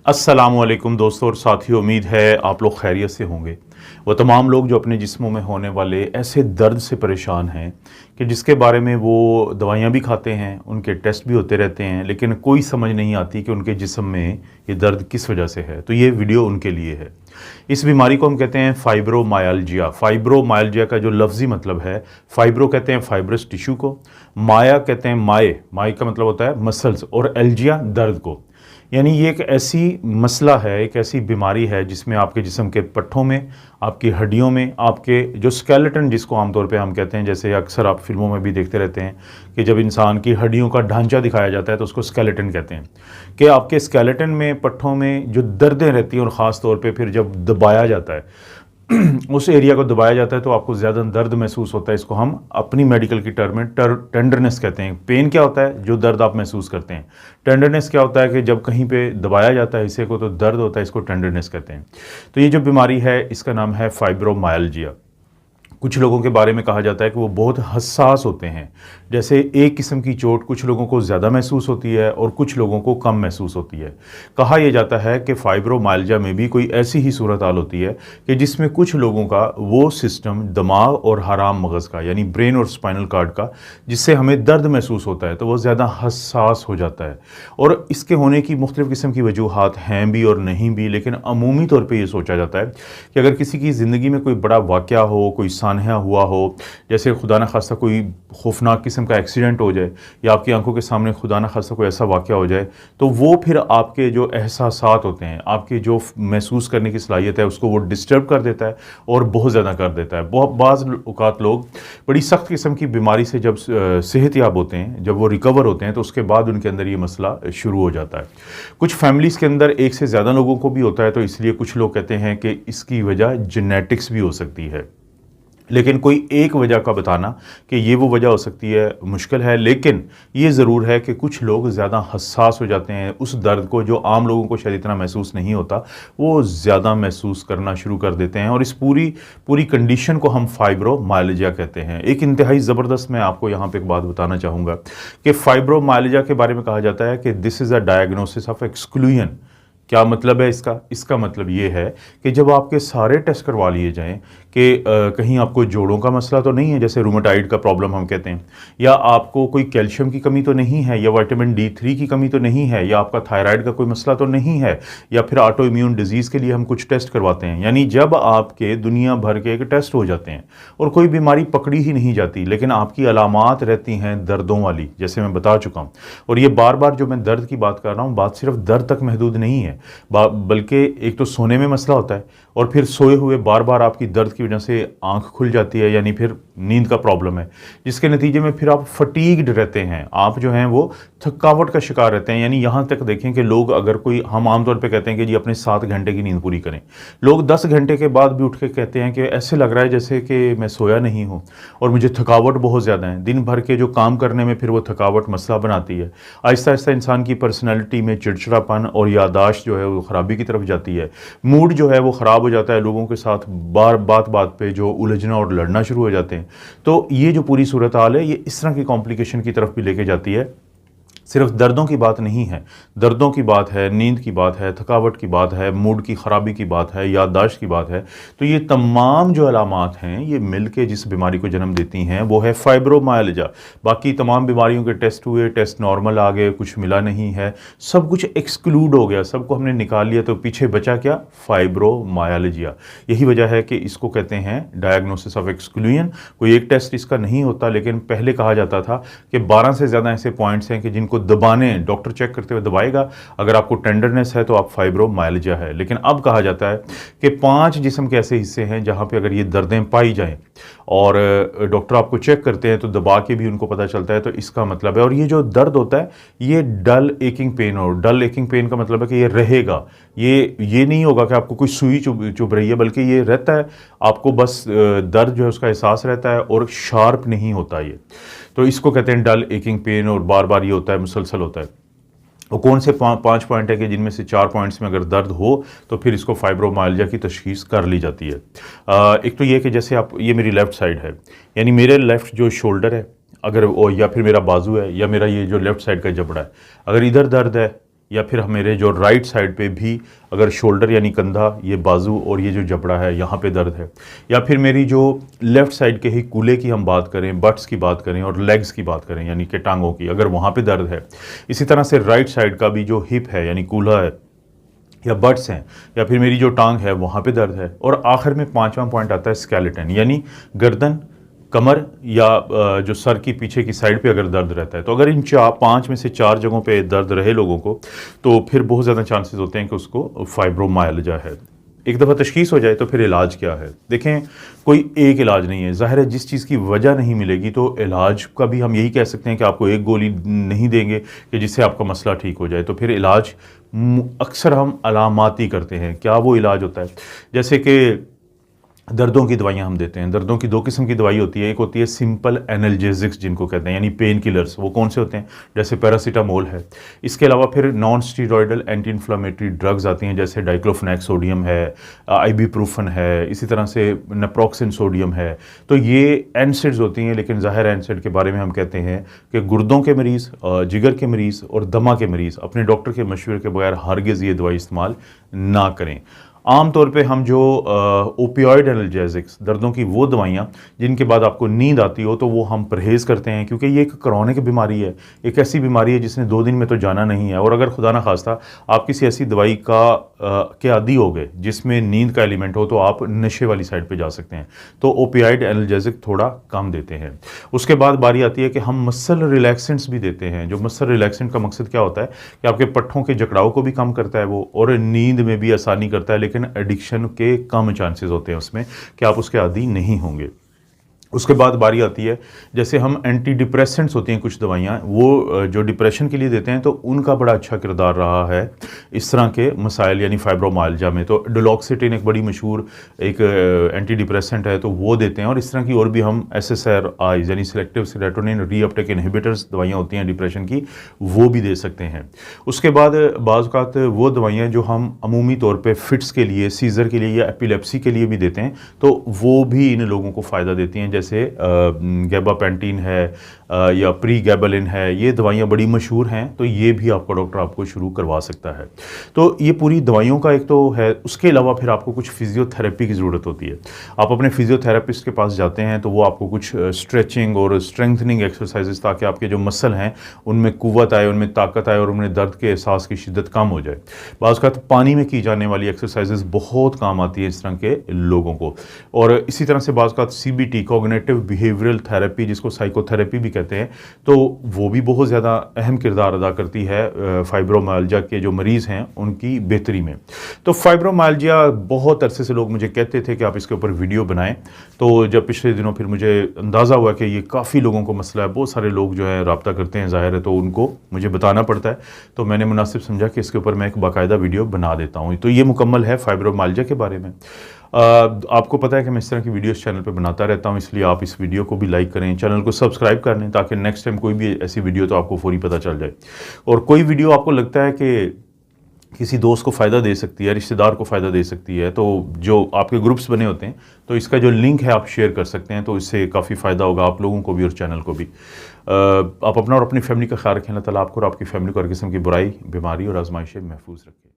अस्सलामुअलैकुम दोस्तों और साथियों, उम्मीद है आप लोग खैरियत से होंगे। वो तमाम लोग जो अपने जिस्मों में होने वाले ऐसे दर्द से परेशान हैं कि जिसके बारे में वो दवाइयाँ भी खाते हैं, उनके टेस्ट भी होते रहते हैं, लेकिन कोई समझ नहीं आती कि उनके जिस्म में ये दर्द किस वजह से है। तो ये वीडियो उनके लिए है। इस बीमारी को हम कहते हैं फाइब्रोमायल्जिया। फाइब्रोमायल्जिया का जो लफ्ज़ी मतलब है, फाइब्रो कहते हैं फाइब्रस टिश्यू को, माया कहते हैं माए का मतलब होता है मसल्स, और एल्जिया दर्द को। यानी ये एक ऐसी मसला है, एक ऐसी बीमारी है जिसमें आपके जिस्म के पट्ठों में, आपकी हड्डियों में, आपके जो स्केलेटन जिसको आमतौर पे हम कहते हैं, जैसे अक्सर आप फिल्मों में भी देखते रहते हैं कि जब इंसान की हड्डियों का ढांचा दिखाया जाता है तो उसको स्केलेटन कहते हैं, कि आपके स्केलेटन में, पट्ठों में जो दर्दें रहती हैं, और ख़ास तौर पे फिर जब दबाया जाता है उस एरिया को दबाया जाता है तो आपको ज़्यादा दर्द महसूस होता है। इसको हम अपनी मेडिकल की टर्म में टेंडरनेस कहते हैं। पेन क्या होता है? जो दर्द आप महसूस करते हैं। टेंडरनेस क्या होता है? कि जब कहीं पे दबाया जाता है हिस्से को तो दर्द होता है, इसको टेंडरनेस कहते हैं। तो ये जो बीमारी है इसका नाम है फाइब्रोमायल्जिया। कुछ लोगों के बारे में कहा जाता है कि वो बहुत हसास होते हैं। जैसे एक किस्म की चोट कुछ लोगों को ज़्यादा महसूस होती है और कुछ लोगों को कम महसूस होती है। कहा यह जाता है कि फाइब्रोमायल्जिया में भी कोई ऐसी ही सूरत हाल होती है कि जिसमें कुछ लोगों का वो सिस्टम, दिमाग और हराम मगज़ का, यानी ब्रेन और स्पाइनल कार्ड का, जिससे हमें दर्द महसूस होता है तो वो ज़्यादा हसास हो जाता है। और इसके होने की मुख्तलिफ़ किस्म की वजूहात हैं भी और नहीं भी, लेकिन अमूमी तौर पर यह सोचा जाता है कि अगर किसी की ज़िंदगी में कोई बड़ा वाक़या हो, कोई सानहा हुआ हो, जैसे खुदा न खास्ता कोई खौफनाक किस्म का एक्सीडेंट हो जाए या आपकी आंखों के सामने खुदा न खास्ता कोई ऐसा वाक़या हो जाए, तो वो फिर आपके जो एहसासात होते हैं, आपके जो महसूस करने की सलाहियत है, उसको वो डिस्टर्ब कर देता है और बहुत ज़्यादा कर देता है। बहुत बाज़ औक़ात लोग बड़ी सख्त किस्म की बीमारी से जब सेहतयाब होते हैं, जब वो रिकवर होते हैं, तो उसके बाद उनके अंदर ये मसला शुरू हो जाता है। कुछ फैमिलीज़ के अंदर एक से ज़्यादा लोगों को भी होता है, तो इसलिए कुछ लोग कहते हैं कि इसकी वजह जेनेटिक्स भी हो सकती है। लेकिन कोई एक वजह का बताना कि ये वो वजह हो सकती है मुश्किल है। लेकिन ये ज़रूर है कि कुछ लोग ज़्यादा हसास हो जाते हैं उस दर्द को, जो आम लोगों को शायद इतना महसूस नहीं होता, वो ज़्यादा महसूस करना शुरू कर देते हैं। और इस पूरी कंडीशन को हम फाइब्रोमायल्जिया कहते हैं। एक इंतहाई ज़बरदस्त मैं आपको यहाँ पे एक बात बताना चाहूँगा कि फाइब्रोमायल्जिया के बारे में कहा जाता है कि this is a diagnosis of exclusion. क्या मतलब है इसका मतलब ये है कि जब आपके सारे टेस्ट करवा लिए जाएं कि कहीं आपको जोड़ों का मसला तो नहीं है, जैसे रूमेटाइड का प्रॉब्लम हम कहते हैं, या आपको कोई कैल्शियम की कमी तो नहीं है, या विटामिन D3 की कमी तो नहीं है, या आपका थायराइड का कोई मसला तो नहीं है, या फिर ऑटो इम्यून डिजीज़ के लिए हम कुछ टेस्ट करवाते हैं। यानी जब आपके दुनिया भर के एक टेस्ट हो जाते हैं और कोई बीमारी पकड़ी ही नहीं जाती, लेकिन आपकी अलामात रहती हैं दर्दों वाली, जैसे मैं बता चुका हूँ। और ये बार बार जो मैं दर्द की बात कर रहा हूँ, बात सिर्फ दर्द तक महदूद नहीं है, बल्कि एक तो सोने में मसला होता है, और फिर सोए हुए बार बार आपकी दर्द की वजह से आंख खुल जाती है, यानी फिर नींद का प्रॉब्लम है, जिसके नतीजे में फिर आप फटीग्ड रहते हैं, आप जो हैं वो थकावट का शिकार रहते हैं। यानी यहाँ तक देखें कि लोग, अगर कोई, हम आमतौर पे कहते हैं कि जी अपने 7 घंटे की नींद पूरी करें, लोग 10 घंटे के बाद भी उठ के कहते हैं कि ऐसे लग रहा है जैसे कि मैं सोया नहीं हूँ और मुझे थकावट बहुत ज़्यादा है। दिन भर के जो काम करने में फिर वो थकावट मसला बनाती है। आहिस्ता आहिस्ता इंसान की पर्सनैलिटी में चिड़चिड़ापन और याददाश्त जो है वो ख़राबी की तरफ जाती है। मूड जो है वो ख़राब हो जाता है, लोगों के साथ बात पे जो उलझना और लड़ना शुरू हो जाते हैं। तो ये जो पूरी सूरत हाल है, ये इस तरह की कॉम्प्लिकेशन की तरफ भी लेके जाती है। सिर्फ दर्दों की बात नहीं है, दर्दों की बात है, नींद की बात है, थकावट की बात है, मूड की ख़राबी की बात है, याददाश्त की बात है। तो ये तमाम जो अलामात हैं, ये मिल के जिस बीमारी को जन्म देती हैं वो है फाइब्रोमायल्जिया। बाकी तमाम बीमारियों के टेस्ट हुए, टेस्ट नॉर्मल आ गए, कुछ मिला नहीं है, सब कुछ एक्सक्लूड हो गया, सबको हमने निकाल लिया, तो पीछे बचा क्या? फाइब्रोमायल्जिया। यही वजह है कि इसको कहते हैं डायग्नोसिस ऑफ एक्सक्लूजन। कोई एक टेस्ट इसका नहीं होता, लेकिन पहले कहा जाता था कि 12 से ज़्यादा ऐसे पॉइंट्स हैं कि जिनको दबाने, डॉक्टर चेक करते हुए दबाएगा, अगर आपको टेंडरनेस है तो आप फाइब्रोमायल्जिया है। लेकिन अब कहा जाता है कि 5 जिस्म के ऐसे हिस्से हैं जहां पे अगर ये दर्दें पाई जाएं और डॉक्टर आपको चेक करते हैं तो दबा के भी उनको पता चलता है, तो इसका मतलब है। और ये जो दर्द होता है ये डल एकिंग पेन, और डल एकिंग पेन का मतलब है कि ये रहेगा, ये नहीं होगा कि आपको कोई सुई चुभ रही है, बल्कि ये रहता है, आपको बस दर्द जो है उसका एहसास रहता है और शार्प नहीं होता ये। तो इसको कहते हैं डल एकिंग पेन, और बार बार ये होता है, मुसलसल होता है। और कौन से 5 पॉइंट है कि जिनमें से 4 पॉइंट्स में अगर दर्द हो तो फिर इसको फाइब्रोमायल्जिया की तशखीस कर ली जाती है। एक तो ये कि जैसे आप, ये मेरी लेफ़्ट साइड है, यानी मेरे लेफ़्ट जो शोल्डर है, अगर या फिर मेरा बाजू है, या मेरा ये जो लेफ़्ट साइड का जबड़ा है, अगर इधर दर्द है या फिर मेरे जो राइट साइड पे भी अगर शोल्डर यानी कंधा, ये बाजू और ये जो जबड़ा है यहाँ पे दर्द है, या फिर मेरी जो लेफ़्ट साइड के ही कूल्हे की हम बात करें, बट्स की बात करें और लेग्स की बात करें यानी कि टांगों की, अगर वहाँ पे दर्द है। इसी तरह से राइट साइड का भी जो हिप है यानी कूल्हा है या बट्स हैं या फिर मेरी जो टांग है वहाँ पे दर्द है। और आखिर में पांचवा पॉइंट आता है स्केलेटन यानी गर्दन, कमर या जो सर की पीछे की साइड पे अगर दर्द रहता है। तो अगर इन पांच में से 4 जगहों पे दर्द रहे लोगों को तो फिर बहुत ज़्यादा चांसेस होते हैं कि उसको फाइब्रोमाइल्जिया है। एक दफ़ा तशखीस हो जाए तो फिर इलाज क्या है। देखें, कोई एक इलाज नहीं है। ज़ाहिर है जिस चीज़ की वजह नहीं मिलेगी तो इलाज का भी हम यही कह सकते हैं कि आपको एक गोली नहीं देंगे कि जिससे आपका मसला ठीक हो जाए। तो फिर इलाज अक्सर हम अलामाती करते हैं। क्या वो इलाज होता है? जैसे कि दर्दों की दवाइयाँ हम देते हैं। दर्दों की 2 किस्म की दवाई होती है। एक होती है सिंपल एनाल्जेसिक्स जिनको कहते हैं यानी पेन किलर्स। वो कौन से होते हैं? जैसे पैरासीटामोल है। इसके अलावा फिर non steroidal anti inflammatory drugs आती हैं जैसे डाइक्लोफेनेक सोडियम है, आइबुप्रोफेन है, इसी तरह से नेप्रोक्सिन सोडियम है। तो ये एनसेड्स होती हैं, लेकिन ज़ाहिर एनसेड के बारे में हम कहते हैं कि गुर्दों के मरीज़, जिगर के मरीज़ और दमा के मरीज़ अपने डॉक्टर के मशवरे के बगैर हरगिज़ ये दवाई इस्तेमाल ना करें। आम तौर पे हम जो ओपियोइड एनाल्जेसिक्स, दर्दों की वो दवाइयाँ जिनके बाद आपको नींद आती हो, तो वो हम परहेज़ करते हैं क्योंकि ये एक क्रॉनिक बीमारी है। एक ऐसी बीमारी है जिसने 2 दिन में तो जाना नहीं है। और अगर खुदा ना खास्ता आप किसी ऐसी दवाई के आदी हो गए जिसमें नींद का एलिमेंट हो तो आप नशे वाली साइड पे जा सकते हैं। तो ओपियोइड एनाल्जेसिक थोड़ा कम देते हैं। उसके बाद बारी आती है कि हम मसल रिलैक्सेंट्स भी देते हैं। जो मसल रिलैक्सेंट का मकसद क्या होता है कि आपके पट्ठों के जकड़ाव को भी कम करता है वो, और नींद में भी आसानी करता है, लेकिन एडिक्शन के कम चांसेस होते हैं उसमें कि आप उसके आदी नहीं होंगे। उसके बाद बारी आती है जैसे हम एंटी डिप्रेसेंट्स होती हैं कुछ दवाइयाँ, वो जो डिप्रेशन के लिए देते हैं तो उनका बड़ा अच्छा किरदार रहा है इस तरह के मसाइल यानी फाइब्रोमाइल्जिया में। तो डुलोक्सिटिन एक बड़ी मशहूर एक एंटी डिप्रेसेंट है, तो वो देते हैं। और इस तरह की और भी हम SSRIs यानी सिलेक्टिव सेरोटोनिन रीअपटेक इनहिबिटर्स दवाइयाँ होती हैं डिप्रेशन की, वो भी दे सकते हैं। उसके बाद बाज़ औक़ात वो दवाइयाँ जो हम अमूमी तौर पर फिट्स के लिए, सीज़र के लिए या एपिलेप्सी के लिए भी देते हैं, तो वो भी इन लोगों को फ़ायदा देती हैं। जैसे गैबापेंटीन है या प्रीगैबलिन है, ये दवाइयाँ बड़ी मशहूर हैं, तो ये भी आपका डॉक्टर आपको शुरू करवा सकता है। तो ये पूरी दवाइयों का एक तो है। उसके अलावा फिर आपको कुछ फिजियोथेरेपी की ज़रूरत होती है। आप अपने फिजियोथेरेपिस्ट के पास जाते हैं तो वो आपको कुछ स्ट्रेचिंग और स्ट्रेंथनिंग एक्सरसाइजेस, ताकि आपके जो मसल हैं उनमें कुव्वत आए, उनमें ताकत आए और उनमें दर्द के एहसास की शिद्दत कम हो जाए। बाज़ औक़ात पानी में की जाने वाली एक्सरसाइजेस बहुत काम आती है इस तरह के लोगों को। और इसी तरह से बाज़ औक़ात CBT कॉग्निटिव बिहेवियरल थेरेपी, जिसको साइकोथेरेपी भी कहते हैं, तो वो भी बहुत ज़्यादा अहम किरदार अदा करती है फाइब्रोमाइल्जिया के जो मरीज़ हैं उनकी बेहतरी में। तो फाइब्रोमाइल्जिया बहुत अरसे से लोग मुझे कहते थे कि आप इसके ऊपर वीडियो बनाएं। तो जब पिछले दिनों फिर मुझे अंदाज़ा हुआ कि ये काफ़ी लोगों को मसला है, बहुत सारे लोग जो है रब्ता करते हैं, ज़ाहिर है, तो उनको मुझे बताना पड़ता है, तो मैंने मुनासिब समझा कि इसके ऊपर मैं एक बाकायदा वीडियो बना देता हूँ। तो ये मुकम्मल है फाइब्रोमाइल्जिया के बारे में। आपको पता है कि मैं इस तरह की वीडियोस चैनल पे बनाता रहता हूँ, इसलिए आप इस वीडियो को भी लाइक करें, चैनल को सब्सक्राइब कर लें, ताकि नेक्स्ट टाइम कोई भी ऐसी वीडियो तो आपको फौरी पता चल जाए। और कोई वीडियो आपको लगता है कि किसी दोस्त को फ़ायदा दे सकती है, रिश्तेदार को फ़ायदा दे सकती है, तो जो आपके ग्रुप्स बने होते हैं, तो इसका जो लिंक है आप शेयर कर सकते हैं, तो इससे काफ़ी फ़ायदा होगा आप लोगों को भी और चैनल को भी। आप अपना और अपनी फैमिली का ख्याल रखें। अल्लाह ताला आपको और आपकी फैमिली को हर किस्म की बुराई, बीमारी और आजमाइश से महफूज रखें।